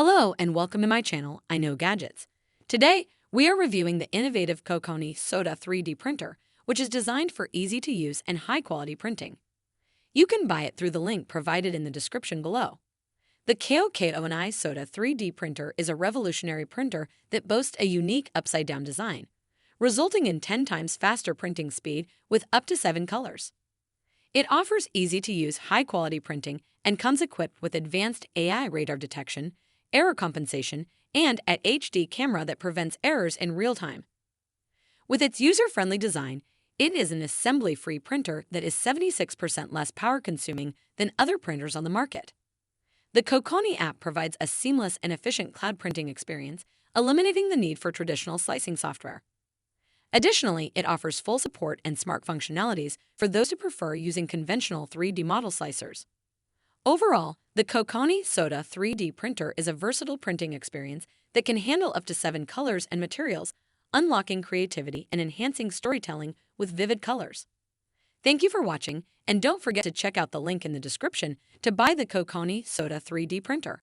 Hello and welcome to my channel, IKnowGadgets. Today, we are reviewing the innovative KOKONI SOTA 3D printer, which is designed for easy-to-use and high-quality printing. You can buy it through the link provided in the description below. The KOKONI SOTA 3D printer is a revolutionary printer that boasts a unique upside-down design, resulting in 10 times faster printing speed with up to 7 colors. It offers easy-to-use, high-quality printing and comes equipped with advanced AI radar detection, error compensation, and an HD camera that prevents errors in real time. With its user-friendly design, it is an assembly-free printer that is 76% less power-consuming than other printers on the market. The KOKONI app provides a seamless and efficient cloud printing experience, eliminating the need for traditional slicing software. Additionally, it offers full support and smart functionalities for those who prefer using conventional 3D model slicers. Overall, the KOKONI SOTA 3D printer is a versatile printing experience that can handle up to 7 colors and materials, unlocking creativity and enhancing storytelling with vivid colors. Thank you for watching, and don't forget to check out the link in the description to buy the KOKONI SOTA 3D printer.